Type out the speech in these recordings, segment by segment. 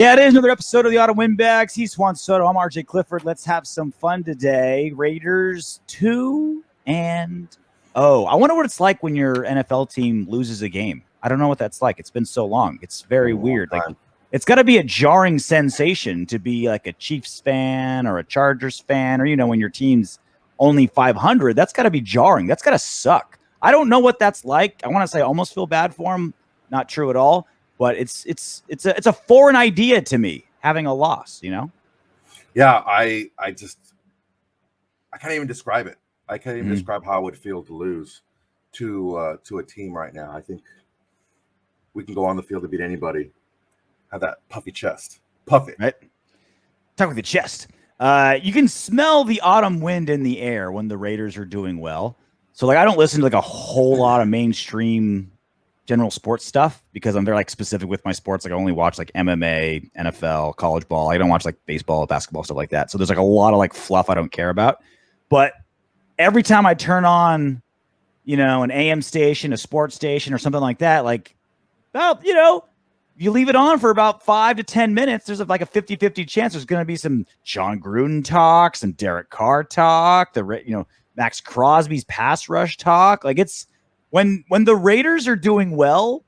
Yeah, it is another episode of the Autumn Windbags. He's Juan Soto. I'm RJ Clifford. Let's have some fun today. Raiders 2-0. I wonder what it's like when your NFL team loses a game. I don't know what that's like. It's been so long. It's very weird. Like, it's got to be a jarring sensation to be like a Chiefs fan or a Chargers fan, or when your team's only 500. That's got to be jarring. That's got to suck. I don't know what that's like. I want to say I almost feel bad for him. Not true at all. But it's a foreign idea to me having a loss, Yeah, I can't even describe it. I can't even describe how it would feel to lose to a team right now. I think we can go on the field to beat anybody. Have that puffy chest, puff it. Right. Talk with the chest. You can smell the autumn wind in the air when the Raiders are doing well. So I don't listen to a whole lot of mainstream general sports stuff because I'm very specific with my sports. I only watch MMA, NFL, college ball. I don't watch baseball, basketball, stuff like that. So there's a lot of fluff I don't care about. But every time I turn on, an AM station, a sports station, or something like that, you leave it on for about 5 to 10 minutes. There's a 50-50 chance there's going to be some Jon Gruden talk, some Derek Carr talk, Max Crosby's pass rush talk. It's when the Raiders are doing well,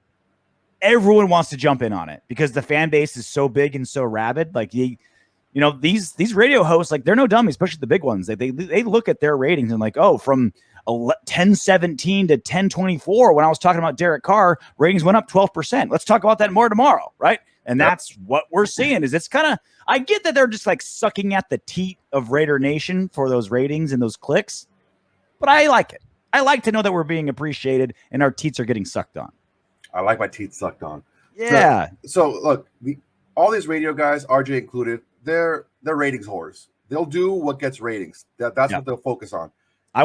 everyone wants to jump in on it because the fan base is so big and so rabid. These radio hosts, they're no dummies, especially the big ones. They look at their ratings and from 10-17 to 10-24, when I was talking about Derek Carr, ratings went up 12%. Let's talk about that more tomorrow, right? And that's what we're seeing. Is it's kind of, I get that they're just sucking at the teat of Raider Nation for those ratings and those clicks, but I like it. I like to know that we're being appreciated and our teats are getting sucked on. I like my teeth sucked on. Yeah. So look, all these radio guys, RJ included, they're ratings whores. They'll do what gets ratings. That's what they'll focus on. I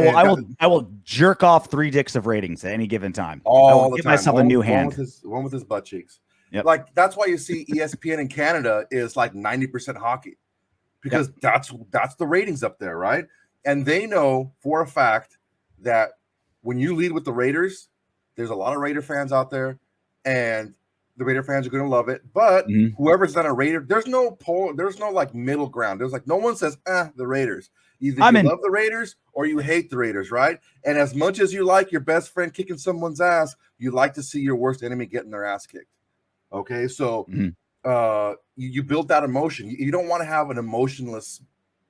will jerk off 3 dicks of ratings at any given time. All the give time. myself a new hand. One with his butt cheeks. Yep. That's why you see ESPN in Canada is 90% hockey, because that's the ratings up there, right? And they know for a fact that when you lead with the Raiders, there's a lot of Raider fans out there, and the Raider fans are going to love it. But whoever's not a Raider, there's no middle ground. There's no one says, the Raiders. Either you love the Raiders or you hate the Raiders, right? And as much as you like your best friend kicking someone's ass, you like to see your worst enemy getting their ass kicked. Okay, so you build that emotion. You don't want to have an emotionless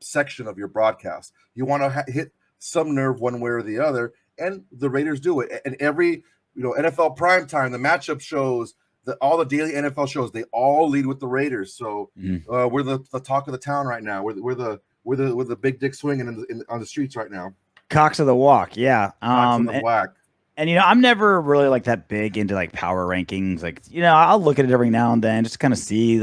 section of your broadcast. You want to hit some nerve one way or the other, and the Raiders do it. And every NFL primetime, the matchup shows, all the daily NFL shows, they all lead with the Raiders. So we're the talk of the town right now. We're the big dick swinging on the streets right now. Cocks of the walk, yeah. Cocks of the whack. And I'm never really that big into power rankings. I'll look at it every now and then just kind of see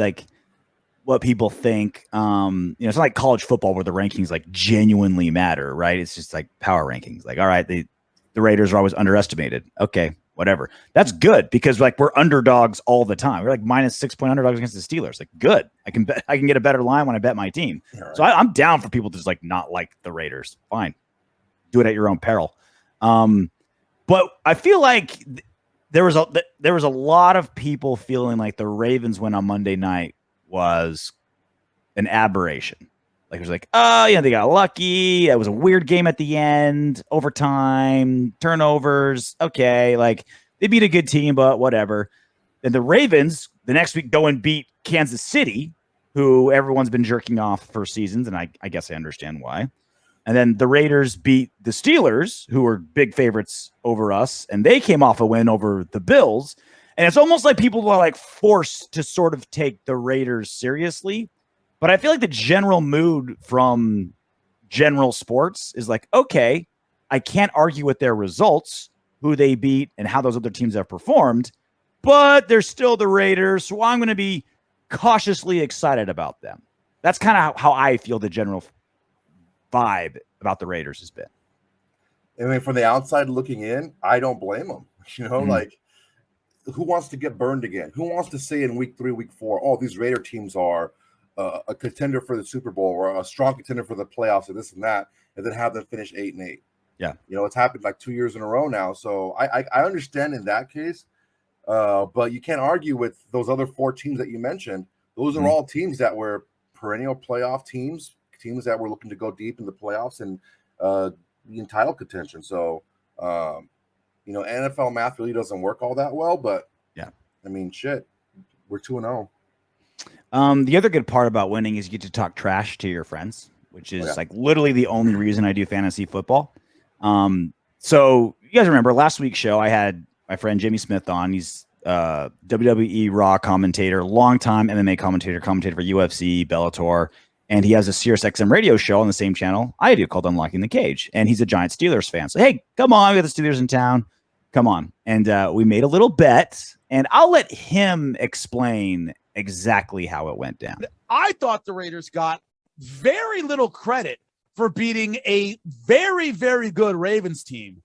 what people think. It's not like college football where the rankings genuinely matter, right? It's just power rankings. All right, the Raiders are always underestimated. Okay, whatever. That's good because we're underdogs all the time. We're -6 point underdogs against the Steelers. Good. I can get a better line when I bet my team. Yeah, right. So I'm down for people to just not like the Raiders. Fine, do it at your own peril. But I feel there was a lot of people feeling the Ravens win on Monday night was an aberration. It was they got lucky. It was a weird game at the end, overtime, turnovers. Okay, they beat a good team, but whatever. And the Ravens the next week go and beat Kansas City, who everyone's been jerking off for seasons, and I guess I understand why. And then the Raiders beat the Steelers, who were big favorites over us, and they came off a win over the Bills. And it's almost like people are forced to sort of take the Raiders seriously. But I feel the general mood from general sports is okay, I can't argue with their results, who they beat and how those other teams have performed, but they're still the Raiders, so I'm going to be cautiously excited about them. That's kind of how I feel the general vibe about the Raiders has been. I mean, from the outside looking in, I don't blame them. Who wants to get burned again? Who wants to say in week 3, week 4, oh, these Raider teams are a contender for the Super Bowl or a strong contender for the playoffs or this and that, and then have them finish 8-8. Yeah. It's happened 2 years in a row now. So I understand in that case, but you can't argue with those other 4 teams that you mentioned those are all teams that were perennial playoff teams that were looking to go deep in the playoffs and be in title contention. So, NFL math really doesn't work all that well, but yeah, I mean, shit, we're 2-0. The other good part about winning is you get to talk trash to your friends, which is like literally the only reason I do fantasy football. So you guys remember last week's show, I had my friend Jimmy Smith on. He's WWE Raw commentator, longtime MMA commentator for UFC, Bellator, and he has a SiriusXM radio show on the same channel I do called Unlocking the Cage. And he's a giant Steelers fan. So, hey, come on, we got the Steelers in town. Come on. And we made a little bet, and I'll let him explain exactly how it went down. I thought the Raiders got very little credit for beating a very, very good Ravens team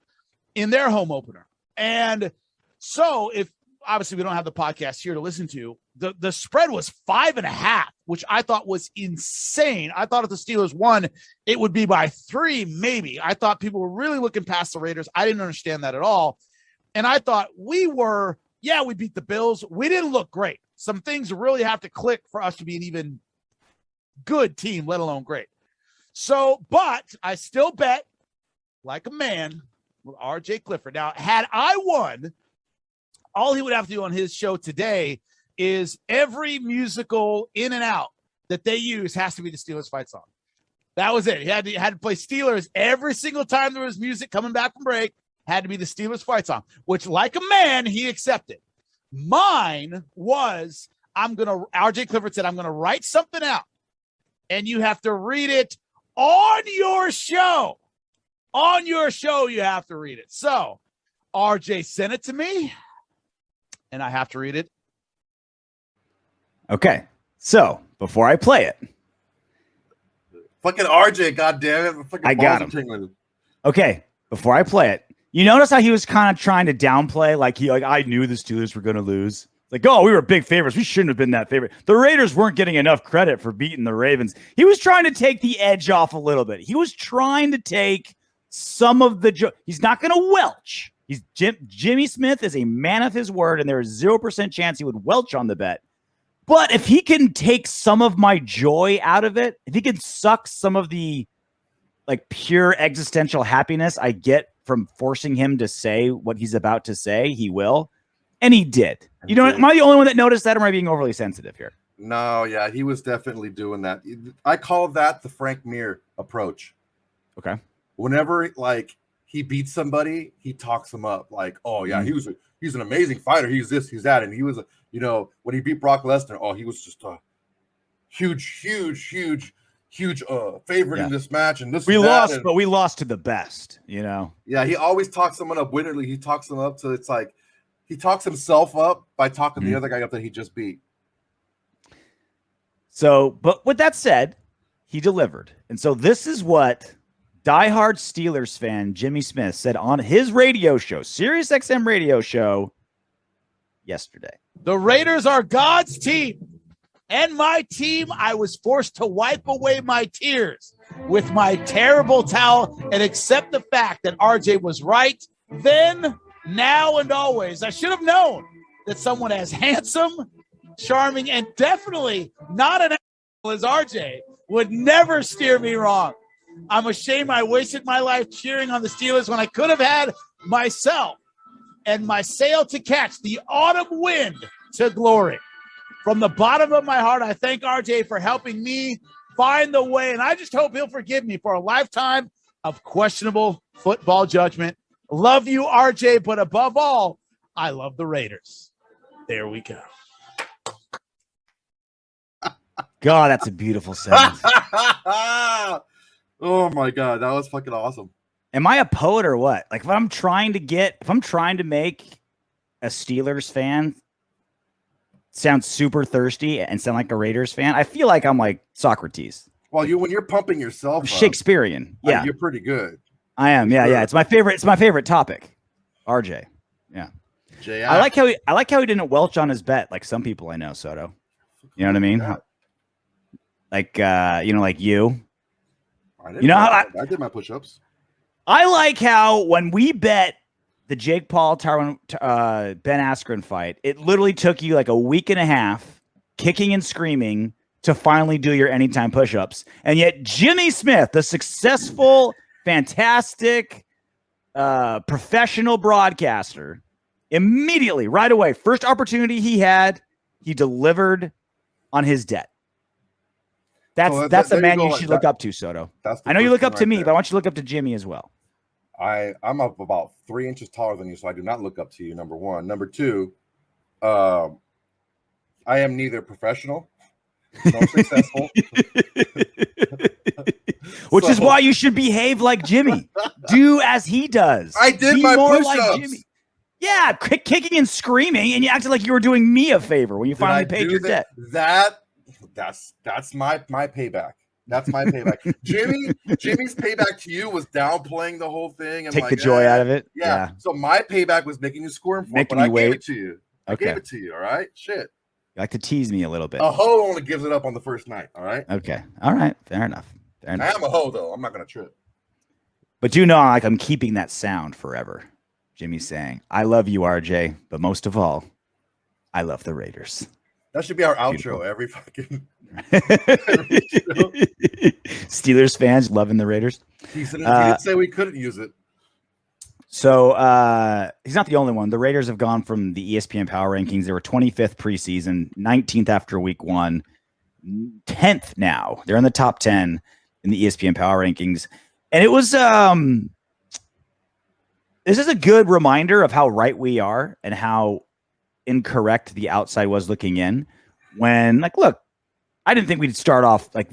in their home opener. And so if obviously we don't have the podcast here to listen to, the spread was 5.5, which I thought was insane. I thought if the Steelers won, it would be by 3, maybe. I thought people were really looking past the Raiders. I didn't understand that at all. And I thought we beat the Bills. We didn't look great. Some things really have to click for us to be an even good team, let alone great. So, but I still bet like a man with RJ Clifford. Now, had I won, all he would have to do on his show today is every musical in and out that they use has to be the Steelers fight song. That was it. He had to play Steelers every single time there was music coming back from break. Had to be the Steelers fight song, which, like a man, he accepted. Mine was, RJ Clifford said, I'm going to write something out, and you have to read it on your show. On your show, you have to read it. So RJ sent it to me, and I have to read it. Okay. So before I play it, fucking RJ, goddamn it! I got him. Okay. Before I play it, you notice how he was kind of trying to downplay, like I knew the Steelers were going to lose. Like, oh, we were big favorites. We shouldn't have been that favorite. The Raiders weren't getting enough credit for beating the Ravens. He was trying to take the edge off a little bit. He was trying to take some of the he's not going to welch. Jimmy Smith is a man of his word, and there is 0% chance he would welch on the bet. But if he can take some of my joy out of it, if he can suck some of the like pure existential happiness I get from forcing him to say what he's about to say, he will. And he did. You know, am I the only one that noticed that, or am I being overly sensitive here? No, yeah, he was definitely doing that. I call that the Frank Mir approach. Okay. Whenever like he beats somebody, he talks them up. Like, oh yeah, he's an amazing fighter. He's this, he's that, and he was when he beat Brock Lesnar, oh, he was just a huge favorite in this match. And we lost, but we lost to the best. Yeah, he always talks someone up. Literally, he talks them up, so it's like he talks himself up by talking the other guy up that he just beat. So, but with that said, he delivered. And so this is what diehard Steelers fan Jimmy Smith said on his radio show, SiriusXM radio show, yesterday. The Raiders are God's team. And my team, I was forced to wipe away my tears with my terrible towel and accept the fact that RJ was right then, now, and always. I should have known that someone as handsome, charming, and definitely not an asshole as RJ would never steer me wrong. I'm ashamed I wasted my life cheering on the Steelers when I could have had myself and my sail to catch the autumn wind to glory. From the bottom of my heart, I thank RJ for helping me find the way, and I just hope he'll forgive me for a lifetime of questionable football judgment. Love you, RJ, but above all, I love the Raiders. There we go. God, that's a beautiful sentence. Oh my God, that was fucking awesome. Am I a poet or what? Like if I'm trying to make a Steelers fan sound super thirsty and sound like a Raiders fan, I feel like I'm like Socrates. Well, when you're pumping yourself up, Shakespearean. Yeah. You're pretty good. I am. Yeah. Sure. Yeah. It's my favorite topic. RJ. Yeah. I like how he didn't welch on his bet like some people I know, Soto. You know what I mean? Yeah. Like like you. I did my push-ups. I like how when we bet the Jake Paul Ben Askren fight, it literally took you like a week and a half kicking and screaming to finally do your anytime push-ups. And yet Jimmy Smith, the successful, fantastic, professional broadcaster, immediately, right away, first opportunity he had, he delivered on his debt. That's the man you should look up to, Soto. I know you look up to me, but I want you to look up to Jimmy as well. I'm up about 3 inches taller than you, so I do not look up to you, number one. Number two, I am neither professional nor successful. Which is why you should behave like Jimmy. Do as he does. I did Be my more push-ups. like Jimmy. Yeah, kicking and screaming, and you acted like you were doing me a favor when you finally paid your debt. That's my payback. That's my payback. Jimmy's payback to you was downplaying the whole thing and take the joy out of it. Yeah. So my payback was making you squirm for it, but I gave it to you. I gave it to you. All right. Shit. You like to tease me a little bit. A hoe only gives it up on the first night. All right. Okay. All right. Fair enough. I am a hoe though. I'm not gonna trip. But you know, like I'm keeping that sound forever. Jimmy's saying, "I love you, RJ, but most of all, I love the Raiders." That should be our outro every fucking. Steelers fans loving the Raiders. He didn't say we couldn't use it. So he's not the only one. The Raiders have gone from the ESPN Power Rankings. They were 25th preseason, 19th after week 1, 10th now. They're in the top 10 in the ESPN Power Rankings. And it was this is a good reminder of how right we are and how incorrect the outside was looking in. When, like, look, I didn't think we'd start off like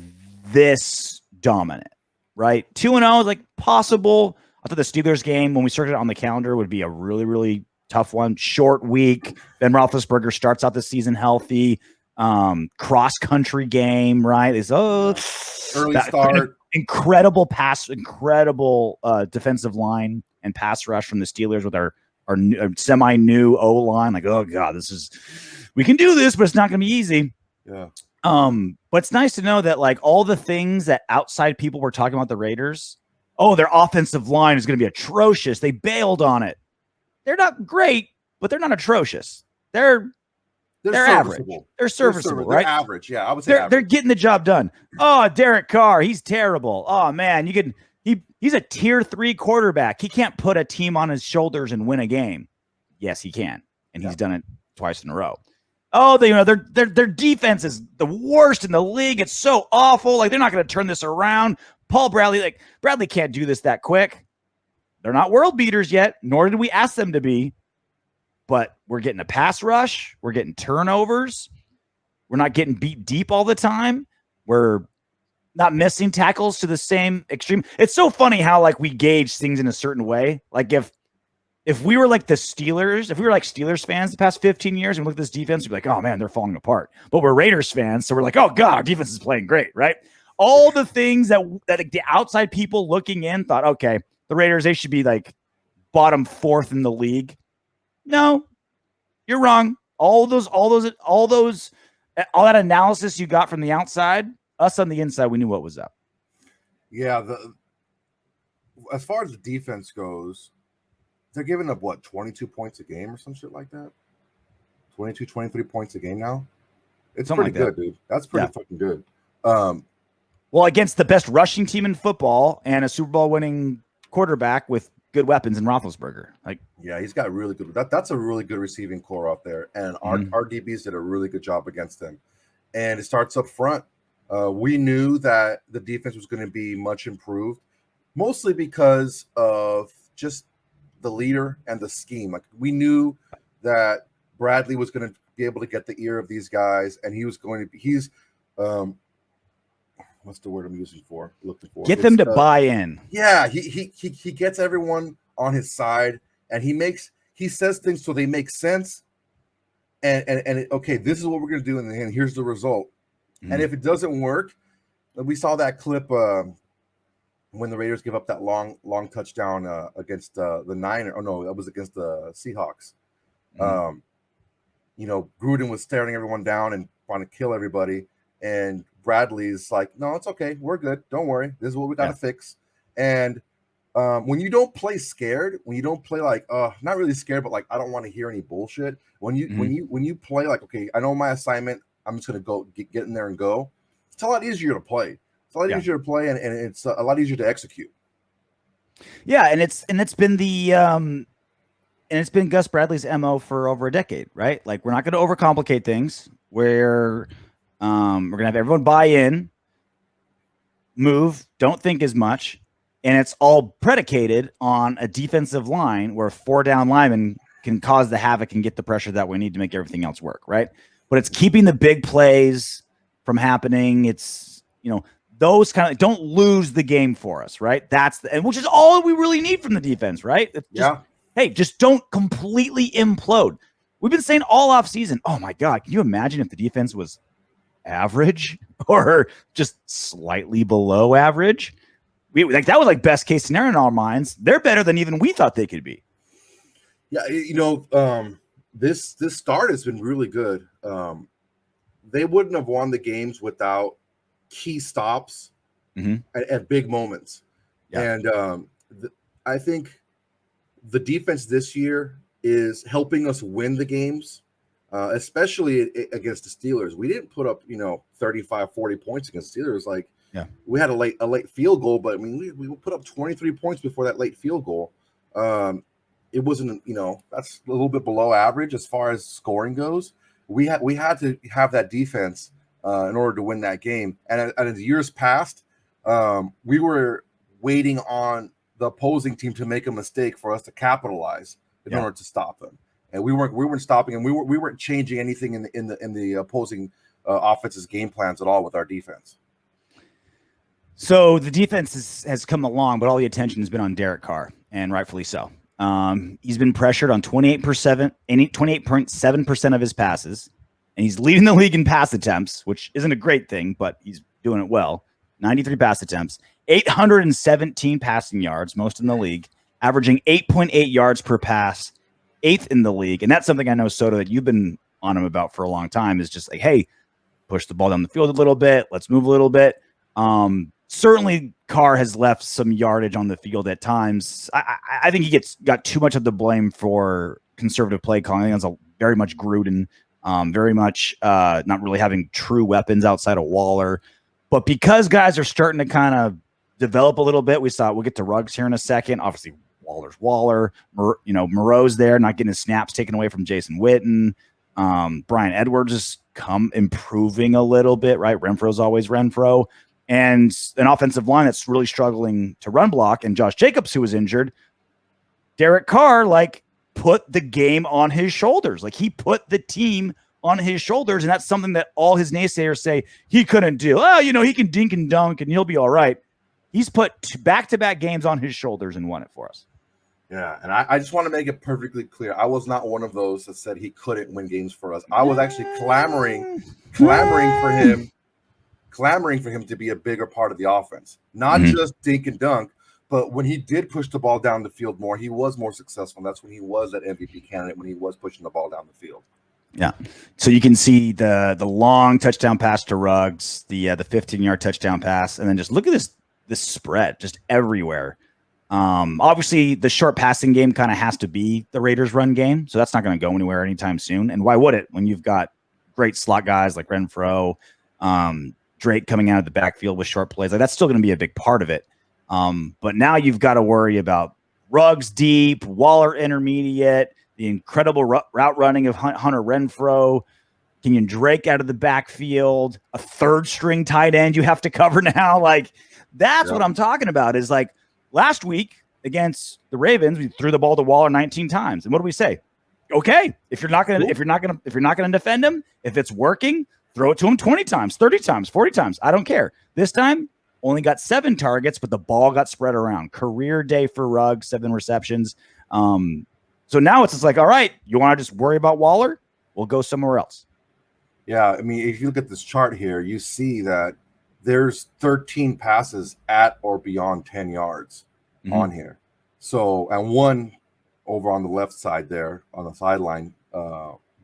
this dominant, right? 2-0, like possible. I thought the Steelers game, when we started it on the calendar, would be a really, really tough one. Short week. Ben Roethlisberger starts out the season healthy. Cross-country game, right? Early start. Incredible defensive line and pass rush from the Steelers with our semi-new O-line. Like, oh, God, we can do this, but it's not going to be easy. Yeah. But it's nice to know that, like, all the things that outside people were talking about the Raiders, their offensive line is going to be atrocious. They bailed on it. They're not great, but they're not atrocious. They're average. They're serviceable, right? They're average, yeah. I would say they're getting the job done. Oh, Derek Carr, he's terrible. Oh man, he's a tier 3 quarterback. He can't put a team on his shoulders and win a game. Yes, he can, and he's done it twice in a row. Oh, their defense is the worst in the league. It's so awful. Like, they're not going to turn this around. Paul Bradley, Bradley can't do this that quick. They're not world beaters yet, nor did we ask them to be. But we're getting a pass rush. We're getting turnovers. We're not getting beat deep all the time. We're not missing tackles to the same extreme. It's so funny how, like, we gauge things in a certain way. Like, if we were like the Steelers, if we were like Steelers fans the past 15 years and we look at this defense, we'd be like, oh man, they're falling apart. But we're Raiders fans, so we're like, oh God, our defense is playing great, right? All the things that the outside people looking in thought, okay, the Raiders, they should be like bottom 4th in the league. No, you're wrong. All that analysis you got from the outside, us on the inside, we knew what was up. Yeah, as far as the defense goes, they're giving up, 22 points a game or some shit like that? 22, 23 points a game now? It's something pretty good, dude. That's pretty fucking good. Well, against the best rushing team in football and a Super Bowl winning quarterback with good weapons in Roethlisberger. Yeah, he's got really good. That's a really good receiving core out there. And our DBs did a really good job against them. And it starts up front. We knew that the defense was going to be much improved, mostly because of just the leader and the scheme. Like, we knew that Bradley was going to be able to get the ear of these guys, and he's what's the word I'm looking for? Get them to buy in. Yeah, he gets everyone on his side, and he says things so they make sense. Okay, this is what we're going to do, and here's the result. And if it doesn't work, we saw that clip when the Raiders give up that long touchdown against the Niners. Oh no, that was against the Seahawks. Gruden was staring everyone down and trying to kill everybody, and Bradley's like, no, it's okay, we're good, don't worry, this is what we got to fix. And when you don't play scared, when you don't play like not really scared, but like, I don't want to hear any bullshit. When you play like, okay, I know my assignment, I'm just going to go get in there and go. It's a lot easier to play. It's a lot easier to play, and it's a lot easier to execute. Yeah, and it's been it's been Gus Bradley's MO for over a decade, right? Like, we're not going to overcomplicate things. We're going to have everyone buy in, move, don't think as much, and it's all predicated on a defensive line where 4 down linemen can cause the havoc and get the pressure that we need to make everything else work, right? But it's keeping the big plays from happening. It's, those kind of, don't lose the game for us, right? And which is all we really need from the defense, right? Hey, just don't completely implode. We've been saying all off season, oh my God, can you imagine if the defense was average or just slightly below average? That was like best case scenario in our minds. They're better than even we thought they could be. Yeah, this start has been really good. They wouldn't have won the games without key stops at big moments. Yeah. And I think the defense this year is helping us win the games, especially against the Steelers. We didn't put up, 35, 40 points against the Steelers. Like, we had a late field goal, but I mean, we put up 23 points before that late field goal. It wasn't, that's a little bit below average as far as scoring goes. We had to have that defense in order to win that game. And as years past, we were waiting on the opposing team to make a mistake for us to capitalize in order to stop them. And we weren't stopping, and we weren't changing anything in the opposing offense's game plans at all with our defense. So the defense has come along, but all the attention has been on Derek Carr, and rightfully so. He's been pressured on 28.7% of his passes, and he's leading the league in pass attempts, which isn't a great thing, but he's doing it well. 93 pass attempts, 817 passing yards, most in the league, averaging 8.8 yards per pass, 8th in the league. And that's something I know, Soto, that you've been on him about for a long time, is just like, hey, push the ball down the field a little bit. Let's move a little bit. Certainly Carr has left some yardage on the field at times. I think he got too much of the blame for conservative play calling. I think that's very much Gruden, very much not really having true weapons outside of Waller. But because guys are starting to kind of develop a little bit, we'll get to Ruggs here in a second. Obviously, Waller's Waller. Moreau's there, not getting his snaps taken away from Jason Witten. Brian Edwards is improving a little bit, right? Renfro's always Renfro. And an offensive line that's really struggling to run block, and Josh Jacobs, who was injured. Derek Carr, put the game on his shoulders. He put the team on his shoulders, and that's something that all his naysayers say he couldn't do. Oh, he can dink and dunk, and he'll be all right. He's put back-to-back games on his shoulders and won it for us. Yeah, and I just want to make it perfectly clear. I was not one of those that said he couldn't win games for us. I was actually clamoring for him to be a bigger part of the offense, not just dink and dunk, but when he did push the ball down the field more, he was more successful. That's when he was that MVP candidate, when he was pushing the ball down the field. Yeah. So you can see the long touchdown pass to Ruggs, the 15-yard touchdown pass, and then just look at this spread just everywhere. Obviously, the short passing game kind of has to be the Raiders' run game, so that's not going to go anywhere anytime soon. And why would it when you've got great slot guys like Renfro, Drake coming out of the backfield with short plays? That's still going to be a big part of it. But now you've got to worry about Ruggs deep, Waller intermediate, the incredible route running of Hunter Renfro, Kenyon Drake out of the backfield, a third string tight end you have to cover now. That's what I'm talking about. Is last week against the Ravens, we threw the ball to Waller 19 times, and what do we say? Okay, if you're not gonna defend him, if it's working, throw it to him 20 times, 30 times, 40 times. I don't care. This time, only got 7 targets, but the ball got spread around. Career day for Ruggs, 7 receptions. So now it's just all right, you want to just worry about Waller? We'll go somewhere else. Yeah, I mean, if you look at this chart here, you see that there's 13 passes at or beyond 10 yards on here. So, and 1 over on the left side there on the sideline,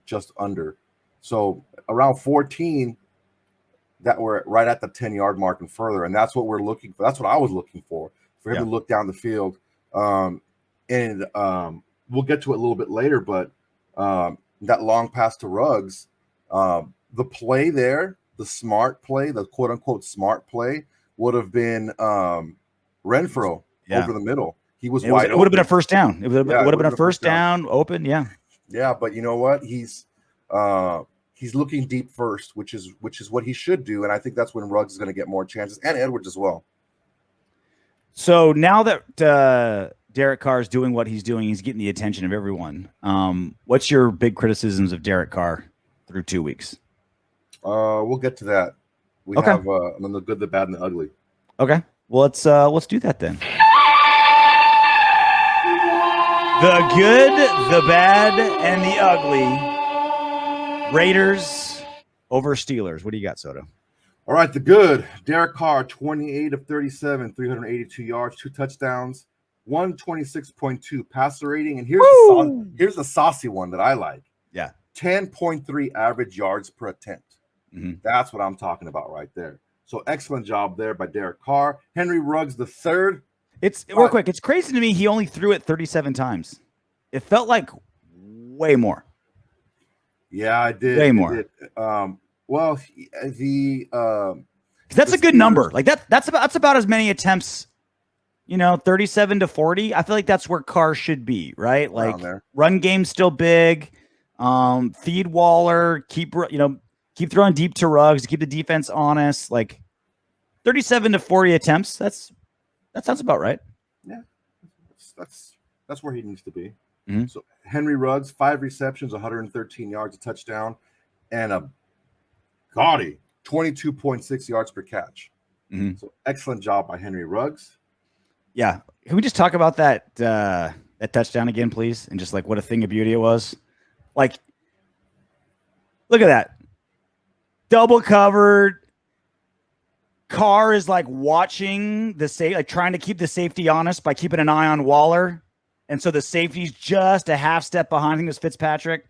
just under. So around 14 that were right at the 10-yard mark and further. And that's what we're looking for. That's what I was looking for him to look down the field. And we'll get to it a little bit later, but that long pass to Ruggs, the play there, the smart play, the quote unquote smart play would have been Renfro over the middle. He was wide open. It would have been a first down. It would have been a first down open. Yeah. Yeah, but you know what? He's looking deep first, which is what he should do, and I think that's when Ruggs is going to get more chances, and Edwards as well. So now that Derek Carr is doing what he's doing, he's getting the attention of everyone. What's your big criticisms of Derek Carr through 2 weeks? We'll get to that. We have the good, the bad, and the ugly. Okay. Well, let's do that then. The good, the bad, and the ugly. Raiders over Steelers. What do you got, Soto? All right, the good. Derek Carr, 28 of 37, 382 yards, 2 touchdowns, 126.2 passer rating. And here's the saucy one that I like. Yeah. 10.3 average yards per attempt. Mm-hmm. That's what I'm talking about right there. So excellent job there by Derek Carr. Henry Ruggs the third. It's real quick. It's crazy to me. He only threw it 37 times. It felt like way more. Yeah, I did. Way more. Well, that's a good number. Like that's about as many attempts. 37 to 40. I feel like that's where Carr should be, right? Like run game's still big. Feed Waller. Keep throwing deep to Ruggs to keep the defense honest. Like 37 to 40 attempts. That sounds about right. Yeah, that's where he needs to be. Mm-hmm. So Henry Ruggs, 5 receptions, 113 yards, a touchdown, and a gaudy 22.6 yards per catch. Mm-hmm. So excellent job by Henry Ruggs. Yeah, can we just talk about that touchdown again, please, and just like what a thing of beauty it was? Like, look at that, double covered. Carr is like watching trying to keep the safety honest by keeping an eye on Waller. And so the safety's just a half step behind. I think it was Fitzpatrick.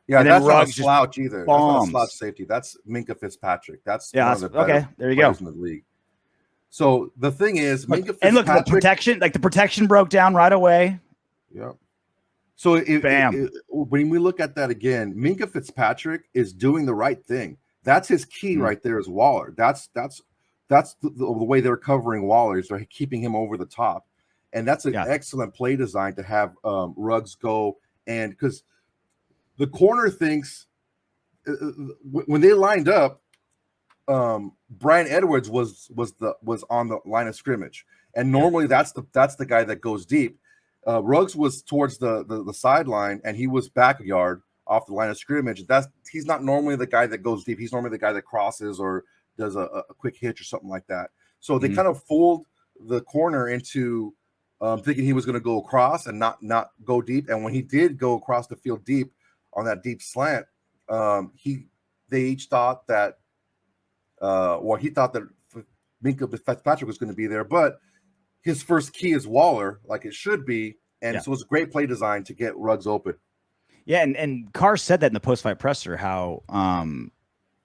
Yeah, and that's not a slouch either. Bombs. That's not a slouch safety. That's Minkah Fitzpatrick. That's one of the better there you go. In the league. So the thing is, Minkah Fitzpatrick. And look, the protection broke down right away. Yeah. So when we look at that again, Minkah Fitzpatrick is doing the right thing. That's his key right there is Waller. That's the way they're covering Waller is they're keeping him over the top. And that's an excellent play design to have Ruggs go. And because the corner thinks when they lined up, Brian Edwards was on the line of scrimmage. And normally that's the guy that goes deep. Ruggs was towards the sideline and he was backyard off the line of scrimmage. He's not normally the guy that goes deep. He's normally the guy that crosses or does a quick hitch or something like that. So they kind of fooled the corner into thinking he was going to go across and not go deep. And when he did go across the field deep on that deep slant, they each thought that he thought that Minkah Fitzpatrick was going to be there, but his first key is Waller, like it should be. And so it was a great play design to get Ruggs open. Yeah, and Carr said that in the post-fight presser, how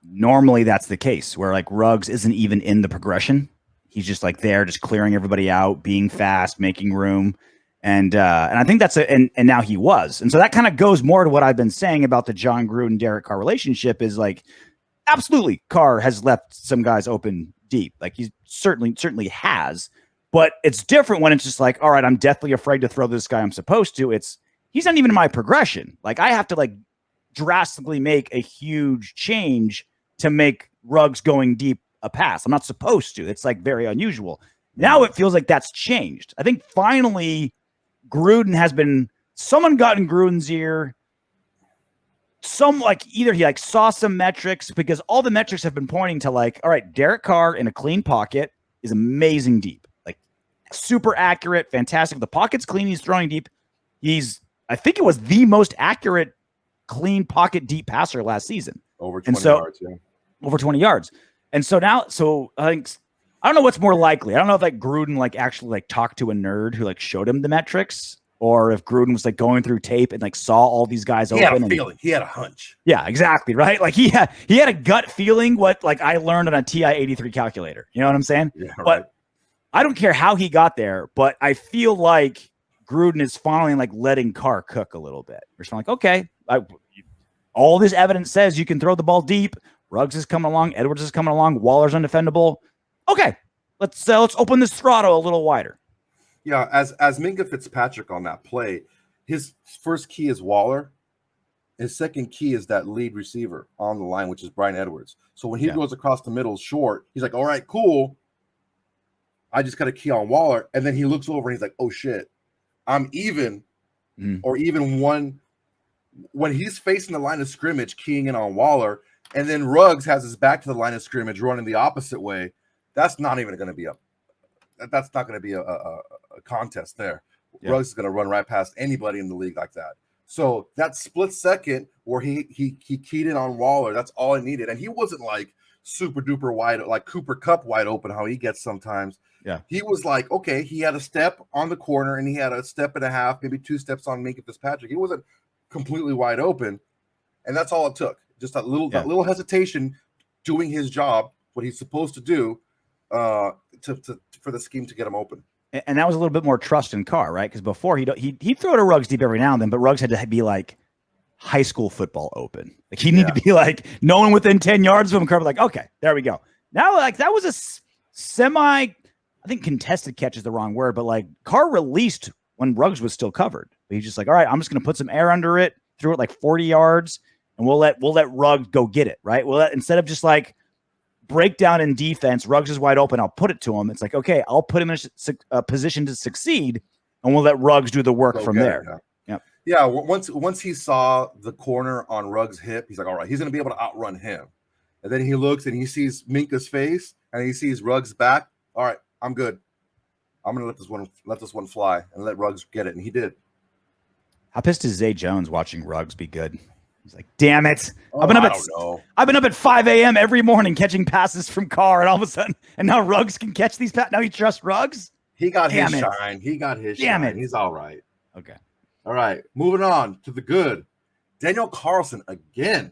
normally that's the case, where like Ruggs isn't even in the progression. He's just like there, just clearing everybody out, being fast, making room. And I think that's and now he was. And so that kind of goes more to what I've been saying about the Jon Gruden Derek Carr relationship is like, absolutely, Carr has left some guys open deep. Like he certainly has, but it's different when it's just like, all right, I'm deathly afraid to throw this guy I'm supposed to. He's not even in my progression. Like I have to like drastically make a huge change to make Ruggs going deep a pass. I'm not supposed to. It's like very unusual. Now it feels like that's changed. I think finally Gruden someone got in Gruden's ear. Either he like saw some metrics because all the metrics have been pointing to like, all right, Derek Carr in a clean pocket is amazing deep, like super accurate, fantastic. The pocket's clean. He's throwing deep. I think it was the most accurate clean pocket deep passer last season. Over 20 yards, yeah. Over 20 yards. And so now, I think, I don't know what's more likely. I don't know if like Gruden like actually like talked to a nerd who like showed him the metrics, or if Gruden was like going through tape and like saw all these guys open. He had a feeling. He had a hunch. Yeah, exactly. Right. Like he had a gut feeling what like I learned on a TI-83 calculator. You know what I'm saying? Yeah, but right. I don't care how he got there, but I feel like Gruden is finally like letting Carr cook a little bit. We're just like, okay, all this evidence says you can throw the ball deep. Ruggs is coming along. Edwards is coming along. Waller's undefendable. Okay, let's open this throttle a little wider. Yeah, as Minka Fitzpatrick on that play, his first key is Waller. His second key is that lead receiver on the line, which is Brian Edwards. So when he goes across the middle short, he's like, all right, cool. I just got a key on Waller. And then he looks over and he's like, oh, shit, I'm even. Or even one when he's facing the line of scrimmage, keying in on Waller, and then Ruggs has his back to the line of scrimmage running the opposite way. That's not even going to be a contest there. Yeah. Ruggs is going to run right past anybody in the league like that. So that split second where he keyed in on Waller, that's all I needed. And he wasn't like super duper wide, like Cooper Kupp wide open, how he gets sometimes. Yeah. He was like, okay, he had a step on the corner and he had a step and a half, maybe 2 steps on Minka Fitzpatrick. He wasn't completely wide open. And that's all it took. Just that little hesitation doing his job, what he's supposed to do, for the scheme to get him open. And that was a little bit more trust in Carr, right? Because before he'd throw to Ruggs deep every now and then, but Ruggs had to be like high school football open. Like he needed to be like no one within 10 yards of him. Carr like, okay, there we go. Now like that was a semi, I think contested catch is the wrong word, but like Carr released when Ruggs was still covered. But he's just like, all right, I'm just going to put some air under it, threw it like 40 yards, and we'll let Ruggs go get it, right? Instead of just like breakdown in defense, Ruggs is wide open, I'll put it to him. It's like, okay, I'll put him in a position to succeed, and we'll let Ruggs do the work from there. Yeah. Once he saw the corner on Ruggs' hip, he's like, all right, he's going to be able to outrun him. And then he looks and he sees Minka's face and he sees Ruggs' back. All right, I'm good. I'm going to let this one fly and let Ruggs get it. And he did. How pissed is Zay Jones watching Ruggs be good? He's like, damn it. I've been up at 5 a.m. every morning catching passes from Carr, and all of a sudden, and now Ruggs can catch these passes. Now he trusts Ruggs? He got his shine. He got his shine. He's all right. Okay. All right. Moving on to the good. Daniel Carlson again.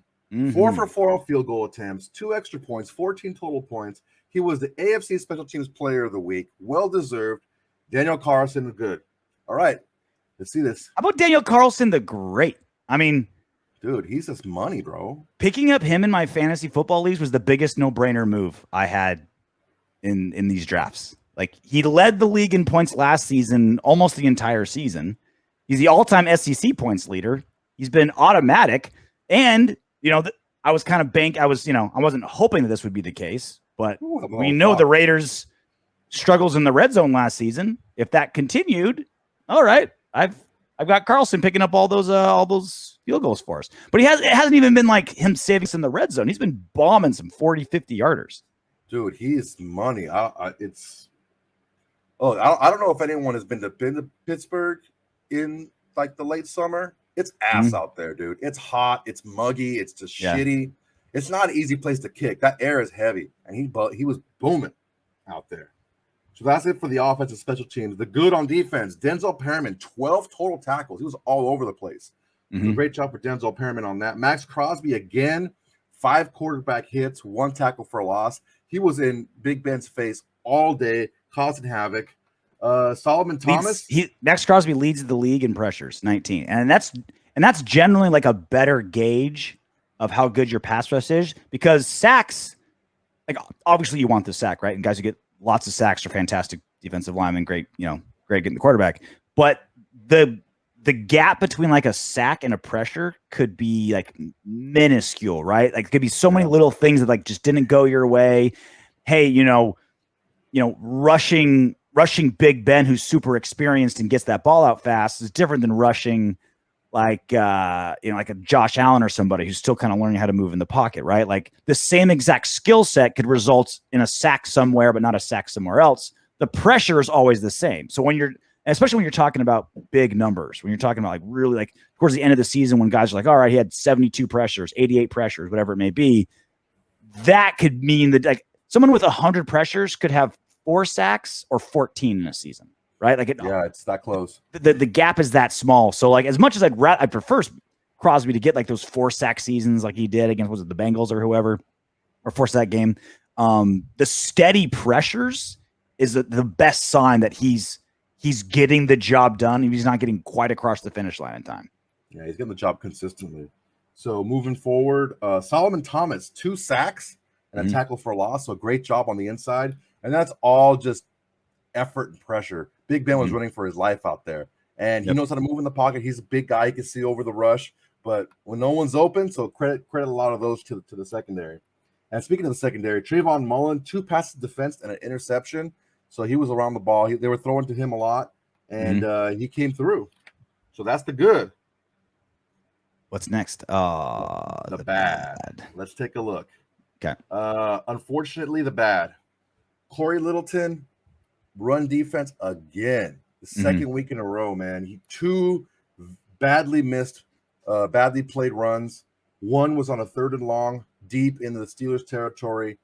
4 for 4 on field goal attempts, 2 extra points, 14 total points. He was the AFC Special Teams Player of the Week. Well-deserved. Daniel Carlson, good. All right. Let's see this. How about Daniel Carlson, the great? I mean, dude, he's just money, bro. Picking up him in my fantasy football leagues was the biggest no-brainer move I had in these drafts. Like, he led the league in points last season, almost the entire season. He's the all-time SEC points leader. He's been automatic. And, I was kind of I wasn't hoping that this would be the case, but we know the Raiders' struggles in the red zone last season. If that continued, all right, I've got Carlson picking up all those field goals for us. But it hasn't even been like him saving us in the red zone. He's been bombing some 40, 50 yarders. Dude, he's money. I don't know if anyone has been to Pittsburgh in like the late summer. It's ass out there, dude. It's hot. It's muggy. It's just shitty. It's not an easy place to kick. That air is heavy, and he was booming out there. So that's it for the offensive special teams. The good on defense, Denzel Perriman, 12 total tackles. He was all over the place. Great job for Denzel Perriman on that. Max Crosby, again, 5 quarterback hits, 1 tackle for a loss. He was in Big Ben's face all day, causing havoc. Solomon Thomas. Max Crosby leads the league in pressures, 19. And that's generally like a better gauge of how good your pass rush is, because sacks, like obviously you want the sack, right? And guys who get lots of sacks are fantastic defensive linemen, great getting the quarterback. But the gap between like a sack and a pressure could be like minuscule, right? Like it could be so many little things that like just didn't go your way. Hey, rushing Big Ben, who's super experienced and gets that ball out fast, is different than rushing like a Josh Allen or somebody who's still kind of learning how to move in the pocket, right? Like the same exact skill set could result in a sack somewhere, but not a sack somewhere else. The pressure is always the same. So especially when you're talking about big numbers, when you're talking about like really like towards the end of the season, when guys are like, all right, he had 72 pressures, 88 pressures, whatever it may be, that could mean that like someone with 100 pressures could have 4 sacks or 14 in a season, right? Like it's that close. The gap is that small. So like as much as I'd prefer Crosby to get like those 4 sack seasons like he did against, was it the Bengals or whoever, or 4 sack game, the steady pressures is the best sign that he's getting the job done. He's not getting quite across the finish line in time. Yeah, he's getting the job consistently. So moving forward, Solomon Thomas, 2 sacks and a tackle for loss. So great job on the inside. And that's all just effort and pressure. Big Ben was running for his life out there. And he knows how to move in the pocket. He's a big guy. He can see over the rush. But when no one's open, so credit a lot of those to the secondary. And speaking of the secondary, Trayvon Mullen, 2 passes defense and an interception. So he was around the ball. They were throwing to him a lot, and he came through. So that's the good. What's next? The bad. Let's take a look. Okay. Unfortunately, the bad. Corey Littleton, run defense again. The second week in a row, man. 2 badly missed, badly played runs. One was on a 3rd and long, deep into the Steelers' territory.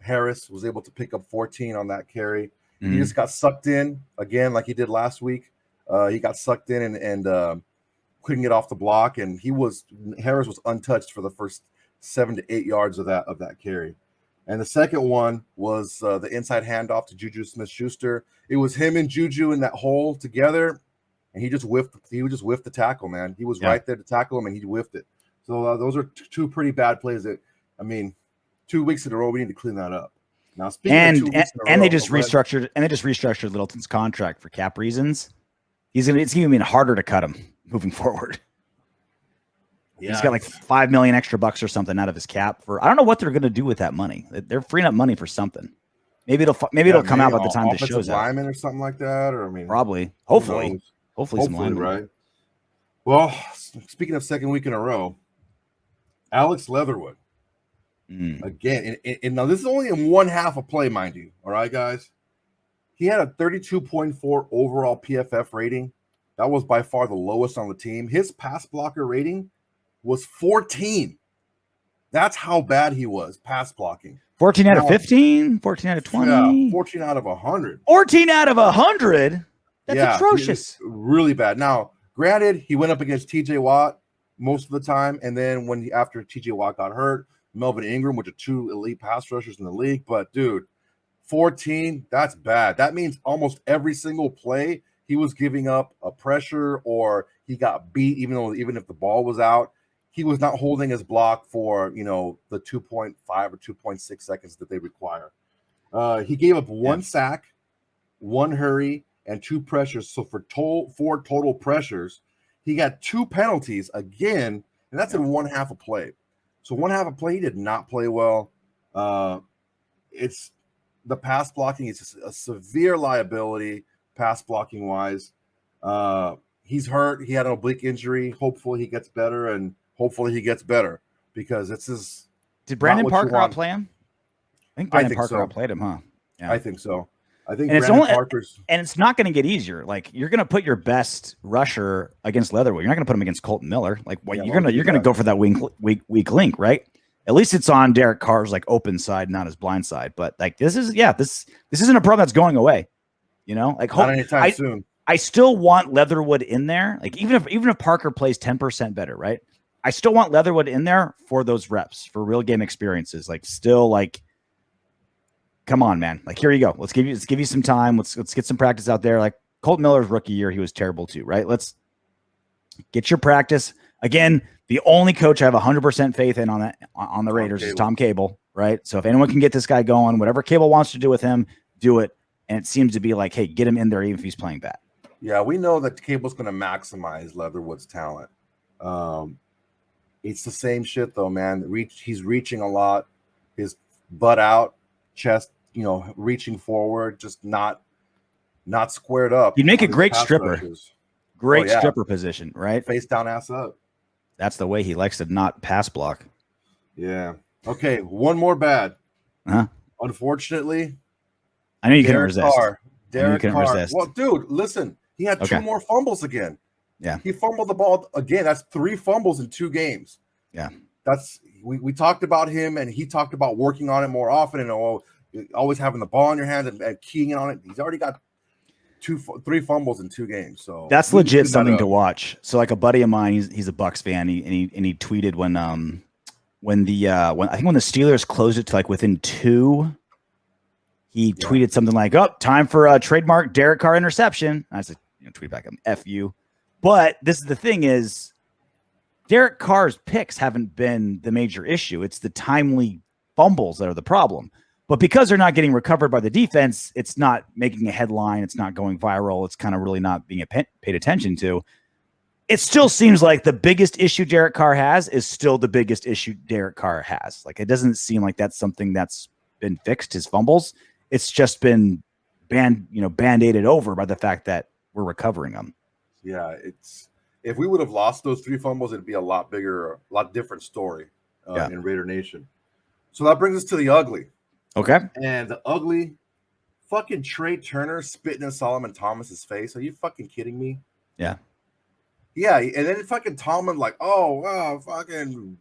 Harris was able to pick up 14 on that carry. He just got sucked in again, like he did last week. He got sucked in and couldn't get off the block, and Harris was untouched for the first 7 to 8 yards of that carry. And the second one was the inside handoff to Juju Smith-Schuster. It was him and Juju in that hole together, and he just whiffed the tackle, man. He was right there to tackle him, and he whiffed it. So those are 2 pretty bad plays. 2 weeks in a row, we need to clean that up. Now, speaking of 2 weeks in a row, they just restructured Littleton's contract for cap reasons. It's gonna be harder to cut him moving forward. Yeah. He's got like $5 million extra bucks or something out of his cap I don't know what they're gonna do with that money. They're freeing up money for something. Maybe it'll come out by the time this show's out. Lineman or something like that, or probably, hopefully some linemen. Right. Well, speaking of second week in a row, Alex Leatherwood. Again, and now this is only in one half a play, mind you. All right, guys. He had a 32.4 overall PFF rating. That was by far the lowest on the team. His pass blocker rating was 14. That's how bad he was pass blocking. 14 out of 15, 14 out of 20. Yeah, 14 out of 100. 14 out of 100? That's atrocious. Really bad. Now, granted, he went up against TJ Watt most of the time, and then after TJ Watt got hurt, Melvin Ingram, which are 2 elite pass rushers in the league. But, dude, 14, that's bad. That means almost every single play he was giving up a pressure or he got beat, even if the ball was out. He was not holding his block for, the 2.5 or 2.6 seconds that they require. He gave up 1 sack, 1 hurry, and 2 pressures. So for 4 total pressures, he got 2 penalties again, and that's in one half a play. So one half a play, he did not play well. It's the pass blocking is a severe liability, pass blocking wise. He's hurt. He had an oblique injury. Hopefully he gets better, because it's his. Did Brandon Parker outplay him? I think Brandon Parker outplayed him, huh? Yeah. I think so. I think and it's not going to get easier. Like, you're going to put your best rusher against Leatherwood. You're not going to put him against Colton Miller. Like, you're going to go for that weak link, right? At least it's on Derek Carr's like open side, not his blind side. But like, this isn't a problem that's going away. Like, not anytime soon. I still want Leatherwood in there. Like, even if Parker plays 10% better, right? I still want Leatherwood in there for those reps, for real game experiences. Like, still, like, come on, man. Like, here you go. Let's give you some time. Let's get some practice out there. Like, Colton Miller's rookie year, he was terrible too, right? Let's get your practice. Again, the only coach I have 100% faith in on the Raiders is Tom Cable, right? So if anyone can get this guy going, whatever Cable wants to do with him, do it. And it seems to be like, hey, get him in there even if he's playing bad. Yeah, we know that Cable's going to maximize Leatherwood's talent. It's the same shit though, man. He's reaching a lot, his butt out, chest, reaching forward, just not squared up. You'd make a great stripper. Rushes. Great stripper position, right? Face down, ass up. That's the way he likes to not pass block. Yeah. Okay, one more bad. Unfortunately, I know you couldn't resist. Derek Carr. Well, dude, listen. He had 2 more fumbles again. Yeah. He fumbled the ball again. That's 3 fumbles in 2 games. Yeah. We talked about him, and he talked about working on it more often and always having the ball in your hands and keying in on it. He's already got 3 fumbles in 2 games. So that's legit something to watch. So like a buddy of mine, he's a Bucs fan. He tweeted when the Steelers closed it to like within 2, he tweeted something like, "Oh, time for a trademark Derek Carr interception." I said, tweet back, F you. But this is the thing is, Derek Carr's picks haven't been the major issue. It's the timely fumbles that are the problem. But because they're not getting recovered by the defense, it's not making a headline. It's not going viral. It's kind of really not being paid attention to. It still seems like the biggest issue Derek Carr has is still the biggest issue Derek Carr has. Like, it doesn't seem like that's something that's been fixed, his fumbles. It's just been band-aided over by the fact that we're recovering them. Yeah, if we would have lost those 3 fumbles, it'd be a lot bigger, a lot different story in Raider Nation. So that brings us to the ugly. Okay. And the ugly, fucking Trey Turner spitting in Solomon Thomas's face. Are you fucking kidding me? Yeah. Yeah, and then fucking Tomlin like, fucking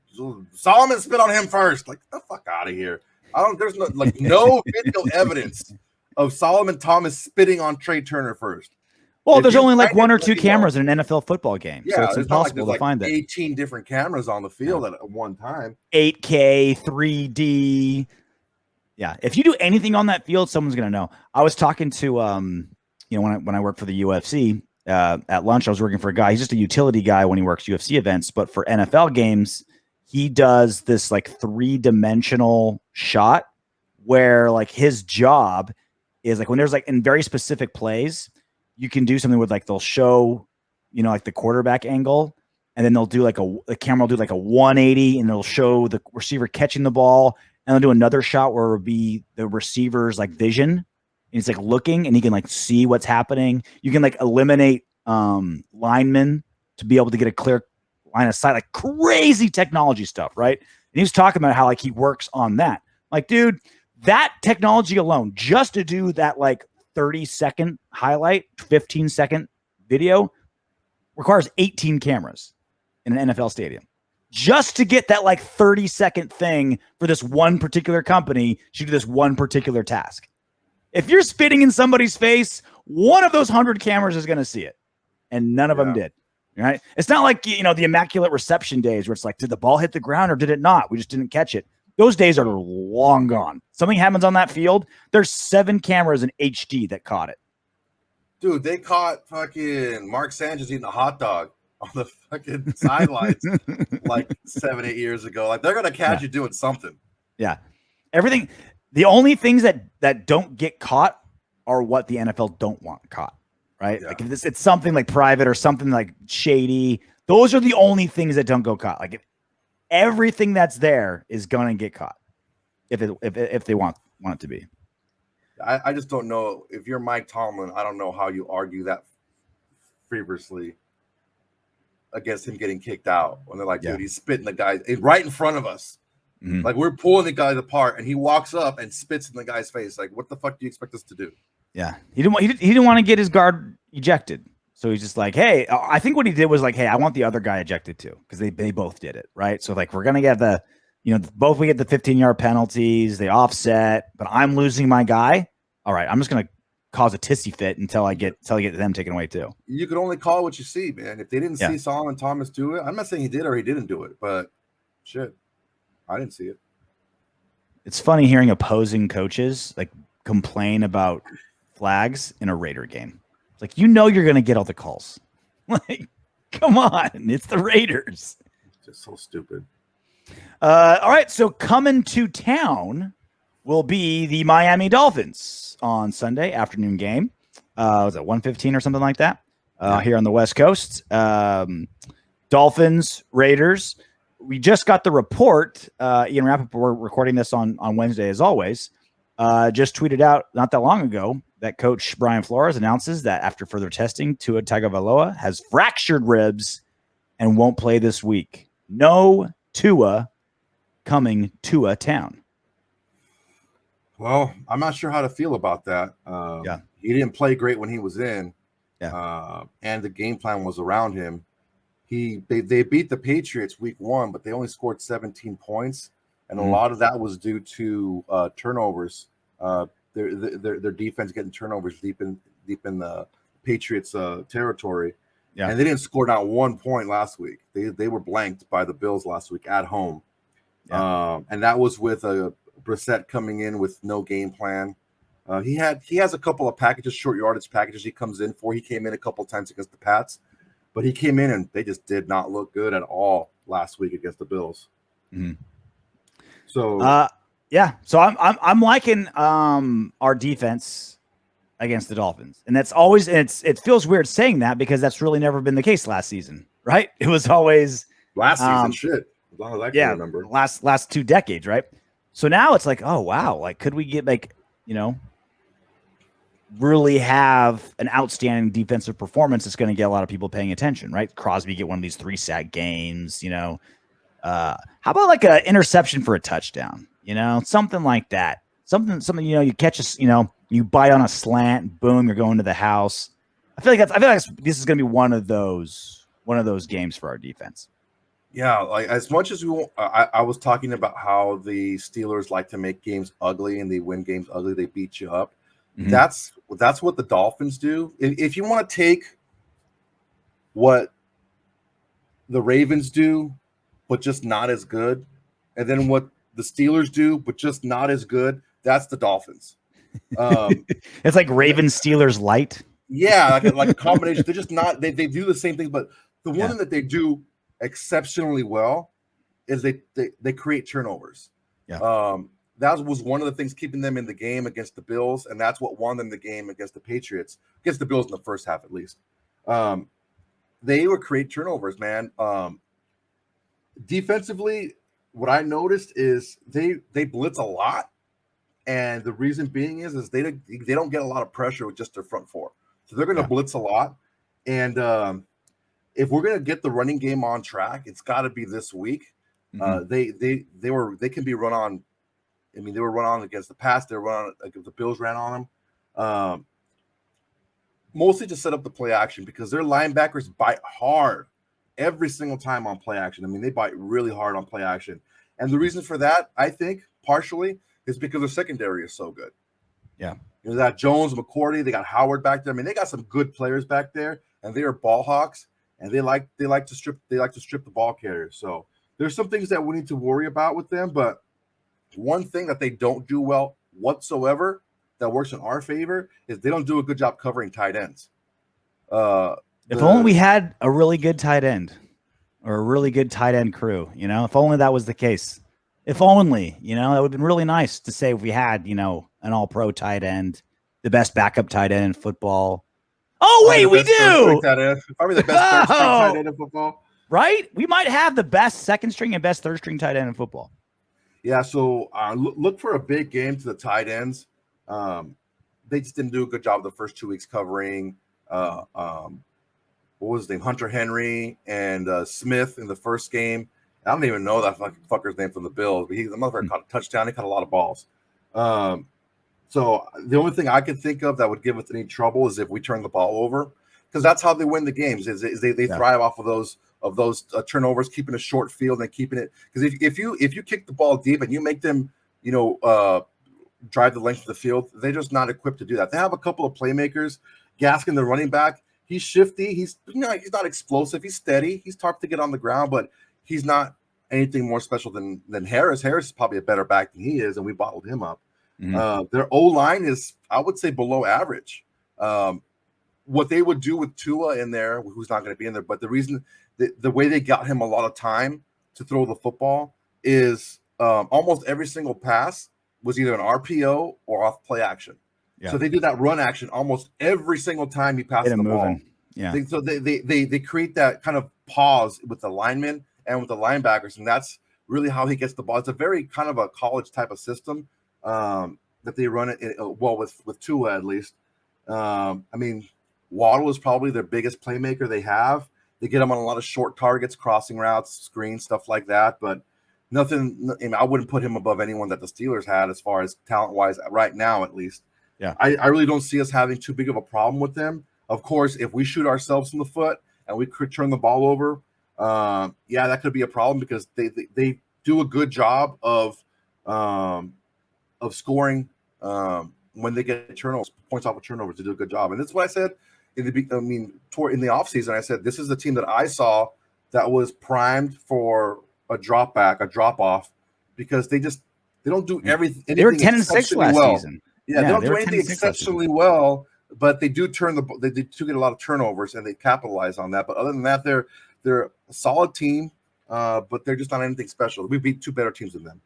Solomon spit on him first. Like, get the fuck out of here. There's no video evidence of Solomon Thomas spitting on Trey Turner first. Well, there's only like 1 or 2 cameras in an NFL football game, so it's impossible to find that. 18 different cameras on the field at one time. 8K, 3D. Yeah, if you do anything on that field, someone's gonna know. I was talking to when I worked for the UFC at lunch, I was working for a guy. He's just a utility guy when he works UFC events, but for NFL games, he does this like 3-dimensional shot where like his job is like when there's like in very specific plays, you can do something with like they'll show, like the quarterback angle, and then they'll do like the camera will do like a 180, and it'll show the receiver catching the ball, and they'll do another shot where it'll be the receiver's like vision, and he's like looking, and he can like see what's happening. You can like eliminate linemen to be able to get a clear line of sight, like crazy technology stuff, right? And he was talking about how like he works on that. Like, dude, that technology alone, just to do that like 30-second highlight, 15-second video, requires 18 cameras in an NFL stadium. Just to get that like 30-second thing for this one particular company to do this one particular task. If you're spitting in somebody's face, one of those 100 cameras is going to see it. And none of them did. Right? It's not like, the immaculate reception days where it's like, did the ball hit the ground or did it not? We just didn't catch it. Those days are long gone. Something happens on that field, there's 7 cameras in HD that caught it. Dude, they caught fucking Mark Sanchez eating a hot dog on the fucking sidelines like 7-8 years ago. Like, they're gonna catch you doing something. Yeah. Everything. The only things that don't get caught are what the NFL don't want caught. Right? Yeah. Like if it's something like private or something like shady, those are the only things that don't go caught. Like if everything that's there is going to get caught if they want it to be. I just don't know. If you're Mike Tomlin, I don't know how you argue that feverishly against him getting kicked out when they're like, dude, he's spitting the guy right in front of us. Mm-hmm. Like, we're pulling the guy apart and he walks up and spits in the guy's face. Like, what the fuck do you expect us to do? Yeah, he didn't want to get his guard ejected, so he's just like, hey, I think what he did was like, hey, I want the other guy ejected too, because they both did it, right? So like, we're gonna get both we get the 15-yard penalties, they offset, but I'm losing my guy. All right, I'm just gonna cause a tissy fit until I get them taken away too. You can only call what you see, man. If they didn't see Solomon Thomas do it, I'm not saying he did or he didn't do it, but shit, I didn't see it. It's funny hearing opposing coaches like complain about flags in a Raider game. It's like, you're going to get all the calls. Like, come on. It's the Raiders. It's just so stupid. All right. So coming to town will be the Miami Dolphins on Sunday afternoon game. Was it 1:15 or something like that? Here on the West Coast. Dolphins, Raiders. We just got the report. Ian Rappaport, we're recording this on Wednesday as always. Just tweeted out not that long ago that Coach Brian Flores announces that after further testing, Tua Tagovailoa has fractured ribs and won't play this week. No Tua coming to a town. Well, I'm not sure how to feel about that. He didn't play great when he was in, and the game plan was around him. They beat the Patriots week 1, but they only scored 17 points, and a lot of that was due to turnovers. Their defense getting turnovers deep in the Patriots territory, and they didn't score not 1 point last week. They were blanked by the Bills last week at home, and that was with Brissett coming in with no game plan. He has a couple of packages, short yardage packages he comes in for. He came in a couple of times against the Pats, but he came in and they just did not look good at all last week against the Bills. Mm-hmm. So yeah, so I'm liking our defense against the Dolphins, and that's always it feels weird saying that because that's really never been the case last season, right? It was always last season, shit, as long as I can remember, last 2 decades, right? So now it's like, oh wow, like could we get like really have an outstanding defensive performance that's going to get a lot of people paying attention, right? Crosby get one of these 3-sack games, how about like an interception for a touchdown, something like that, something, you catch us, you bite on a slant, boom, you're going to the house. I feel like this is going to be one of those games for our defense. Yeah, like as much as I was talking about how the Steelers like to make games ugly and they win games ugly, they beat you up. Mm-hmm. That's what the Dolphins do. If you want to take what the Ravens do, but just not as good, and then what the Steelers do, but just not as good, that's the Dolphins. It's like Ravens Steelers light. Yeah, like a combination. They're just not. They do the same thing, but the one thing that they do exceptionally well is they create turnovers. Yeah. That was one of the things keeping them in the game against the Bills, and that's what won them the game against the Patriots, against the Bills in the first half at least. They would create turnovers, man. Defensively, what I noticed is they blitz a lot, and the reason being is they don't get a lot of pressure with just their front four, so they're going to blitz a lot. And if we're going to get the running game on track, it's got to be this week. Mm-hmm. They can be run on. I mean, they were run on against the pass. They were run on like the Bills ran on them, mostly to set up the play action because their linebackers bite hard every single time on play action. I mean, they bite really hard on play action, and the reason for that, I think, partially, is because their secondary is so good. Yeah, they got Jones, McCourty, they got Howard back there. I mean, they got some good players back there, and they are ball hawks, and they like to strip the ball carriers. So there's some things that we need to worry about with them, but one thing that they don't do well whatsoever that works in our favor is they don't do a good job covering tight ends. If only we had a really good tight end or a really good tight end crew, if only that was the case. If only, it would have been really nice to say if we had, an all-pro tight end, the best backup tight end in football. Oh, wait, we do. Probably the best third-string tight end in football. Right? We might have the best second-string and best third-string tight end in football. Yeah, so look for a big game to the tight ends. They just didn't do a good job the first 2 weeks covering what was his name? Hunter Henry and Smith in the first game. I don't even know that fucker's name from the Bills, but the motherfucker caught a touchdown. He caught a lot of balls. So the only thing I can think of that would give us any trouble is if we turn the ball over, because that's how they win the games. Is they thrive off of those turnovers, keeping a short field and keeping it. Because if you kick the ball deep and you make them, drive the length of the field, they're just not equipped to do that. They have a couple of playmakers. Gaskin, the running back, he's shifty. He's not explosive. He's steady. He's tough to get on the ground, but he's not anything more special than Harris. Harris is probably a better back than he is, and we bottled him up. Mm-hmm. Their O-line is, I would say, below average. What they would do with Tua in there, who's not going to be in there, but the reason the way they got him a lot of time to throw the football is almost every single pass was either an RPO or off play action. Yeah. So they do that run action almost every single time he passes the ball. Yeah. So they create that kind of pause with the linemen and with the linebackers, and that's really how he gets the ball. It's a very kind of a college type of system that they run it with Tua at least. I mean, Waddle is probably their biggest playmaker they have. They get him on a lot of short targets, crossing routes, screens, stuff like that. But nothing. I mean, I wouldn't put him above anyone that the Steelers had as far as talent-wise right now, at least. Yeah, I really don't see us having too big of a problem with them. Of course, if we shoot ourselves in the foot and we could turn the ball over, that could be a problem because they do a good job of scoring when they get turnovers, points off of turnovers. They do a good job, and that's what I said in the offseason. I said this is the team that I saw that was primed for a drop off because they don't do everything. They were 10-6 last season. Yeah, they don't do anything exceptionally well, but they do get a lot of turnovers and they capitalize on that. But other than that, they're a solid team. but they're just not anything special. We beat two better teams than them.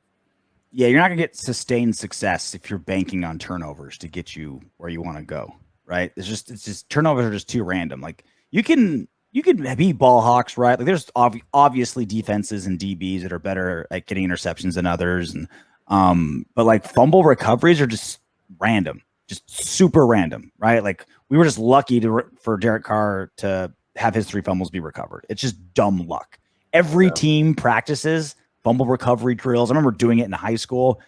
Yeah, you're not gonna get sustained success if you're banking on turnovers to get you where you want to go, right? It's just turnovers are just too random. Like you can be ball hawks, right? Like there's obviously defenses and DBs that are better at getting interceptions than others, and but like fumble recoveries are just random, just super random, right? Like we were just lucky for Derek Carr to have his 3 fumbles be recovered. It's just dumb luck. Every team practices fumble recovery drills. I remember doing it in high school.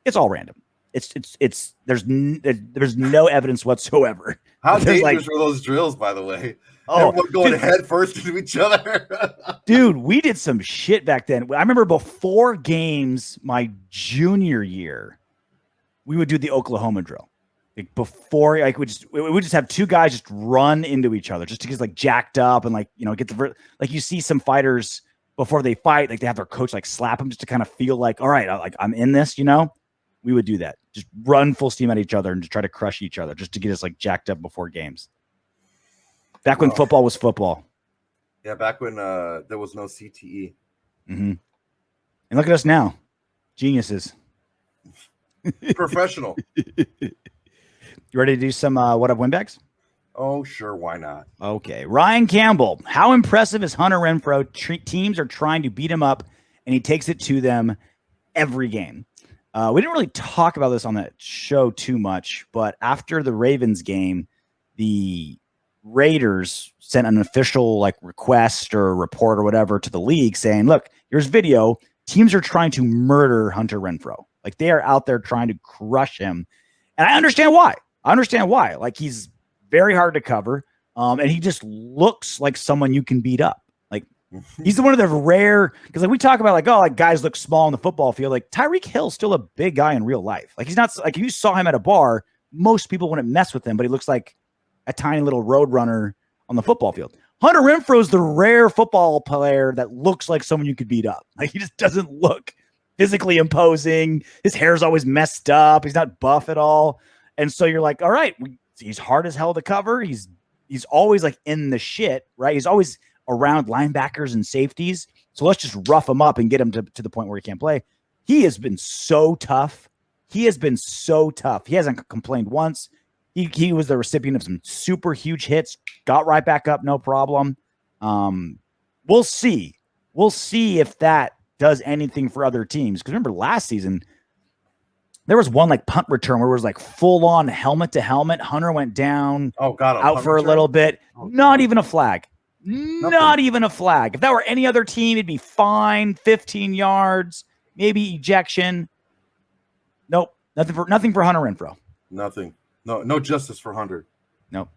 It's all random. It's there's no evidence whatsoever. How dangerous were those drills, by the way? Oh, everyone going head first into each other. Dude, we did some shit back then. I remember before games, my junior year, we would do the Oklahoma drill. Like before, like we would just have 2 guys just run into each other just to get like jacked up and like get the like you see some fighters before they fight, like they have their coach like slap them just to kind of feel like, all right, like I'm in this, we would do that. Just run full steam at each other and just try to crush each other just to get us like jacked up before games. Back when football was football. Yeah, back when there was no CTE. Mm-hmm. And look at us now. Geniuses. Professional. You ready to do some What Up Windbags? Oh, sure. Why not? Okay. Ryan Campbell. How impressive is Hunter Renfrow? Teams are trying to beat him up, and he takes it to them every game. We didn't really talk about this on that show too much, but after the Ravens game, the Raiders sent an official like request or report or whatever to the league saying, look, here's video. Teams are trying to murder Hunter Renfrow. Like they are out there trying to crush him. And I understand why. Like he's very hard to cover. And he just looks like someone you can beat up. Like he's one of the rare, because like we talk about like, oh, like guys look small on the football field. Like Tyreek Hill's still a big guy in real life. Like he's not like if you saw him at a bar, most people wouldn't mess with him, but he looks like a tiny little road runner on the football field. Hunter Renfrow's the rare football player that looks like someone you could beat up. Like he just doesn't look physically imposing. His hair's always messed up. He's not buff at all. And so you're like, all right, he's hard as hell to cover. He's always like in the shit, right? He's always around linebackers and safeties. So let's just rough him up and get him to the point where he can't play. He has been so tough. He hasn't complained once. He was the recipient of some super huge hits, got right back up, no problem. We'll see. We'll see if that does anything for other teams. Because remember last season, there was one like punt return where it was like full on helmet to helmet. Hunter went down, out for a little bit. Not even a flag. Not even a flag. If that were any other team, it'd be fine. 15 yards, maybe ejection. Nope. Nothing for Hunter Renfrow. Nothing. No justice for Hunter. Nope.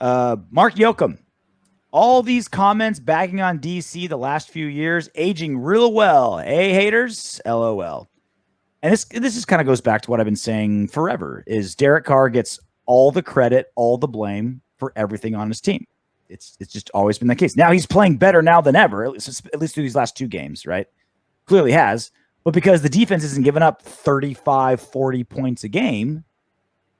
Mark Yoakum. All these comments bagging on DC the last few years, aging real well. Hey, haters, LOL. And this just kind of goes back to what I've been saying forever, is Derek Carr gets all the credit, all the blame for everything on his team. It's just always been the case. Now he's playing better now than ever, at least through these last 2 games, right? Clearly has. But because the defense isn't giving up 35, 40 points a game,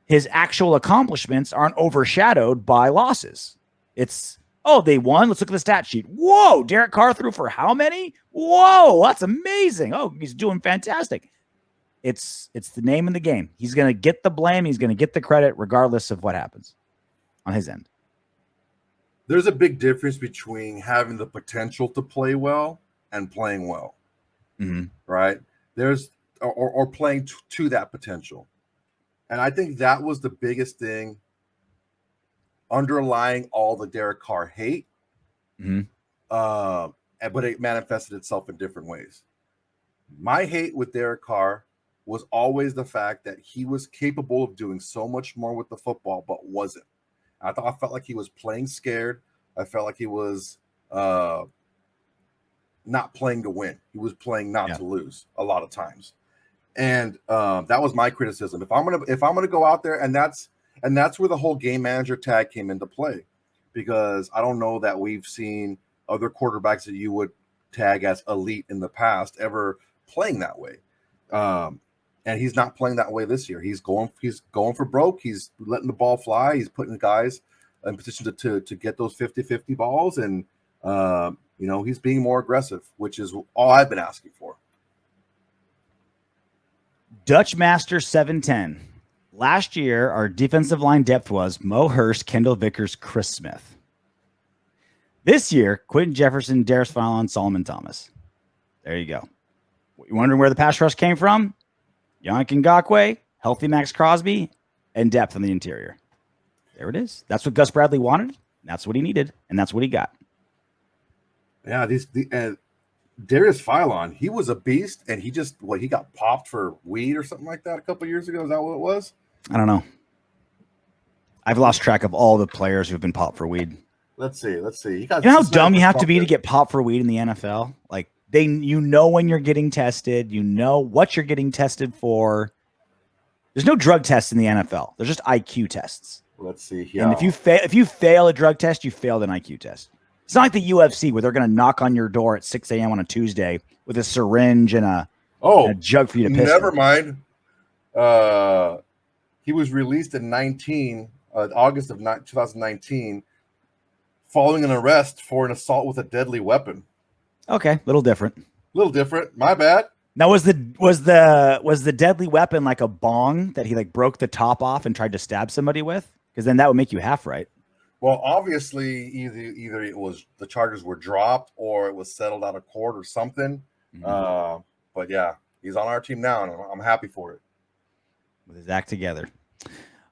his actual accomplishments aren't overshadowed by losses. It's, oh, they won. Let's look at the stat sheet. Whoa, Derek Carr threw for how many? Whoa, that's amazing. Oh, he's doing fantastic. It's the name of the game. He's going to get the blame. He's going to get the credit regardless of what happens on his end. There's a big difference between having the potential to play well and playing well, right? There's or playing to that potential. And I think that was the biggest thing underlying all the Derek Carr hate. But it manifested itself in different ways. My hate with Derek Carr was always the fact that he was capable of doing so much more with the football, but wasn't. I felt like he was playing scared. I felt like he was not playing to win. He was playing not to lose a lot of times. And that was my criticism. If I'm gonna go out there, and that's where the whole game manager tag came into play, because I don't know that we've seen other quarterbacks that you would tag as elite in the past ever playing that way. And he's not playing that way this year. He's going for broke. He's letting the ball fly. He's putting the guys in position to get those 50-50 balls. And He's being more aggressive, which is all I've been asking for. Dutch Master 710. Last year, our defensive line depth was Mo Hurst, Kendall Vickers, Chris Smith. This year, Quentin Jefferson, Darius Philon, Solomon Thomas. There you go. You wondering where the pass rush came from? Yannick Ngakoue, healthy Max Crosby, and depth on the interior. There it is. That's what Gus Bradley wanted. That's what he needed, and that's what he got. Yeah, Darius Philon, he was a beast, and he got popped for weed or something like that a couple years ago. Is that what it was? I don't know. I've lost track of all the players who've been popped for weed. Let's see. You know how dumb you have to be to get popped for weed in the NFL? Like when you're getting tested, you know what you're getting tested for. There's no drug tests in the NFL. There's just IQ tests. Let's see. Yeah. And if you fail a drug test, you failed an IQ test. It's not like the UFC where they're going to knock on your door at 6 a.m. on a Tuesday with a syringe and a jug for you to piss. Never mind. He was released in August of 2019 following an arrest for an assault with a deadly weapon. Okay, little different. My bad. Now was the deadly weapon like a bong that he like broke the top off and tried to stab somebody with? Because then that would make you half right. Well, obviously, either it was the charges were dropped or it was settled out of court or something. Mm-hmm. But yeah, he's on our team now, and I'm happy for it. With his act together.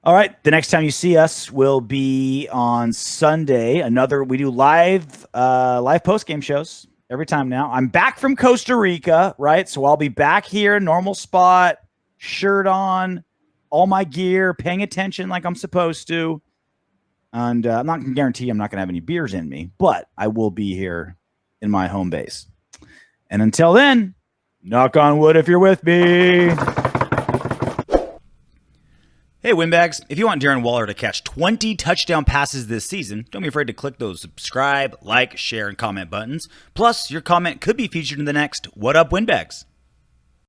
All right, the next time you see us will be on Sunday. We do live post game shows every time now. I'm back from Costa Rica, right? So I'll be back here, normal spot, shirt on, all my gear, paying attention like I'm supposed to. And I'm not going to guarantee I'm not going to have any beers in me, but I will be here in my home base. And until then, knock on wood if you're with me. Hey, Windbags. If you want Darren Waller to catch 20 touchdown passes this season, don't be afraid to click those subscribe, like, share, and comment buttons. Plus, your comment could be featured in the next What Up, Windbags?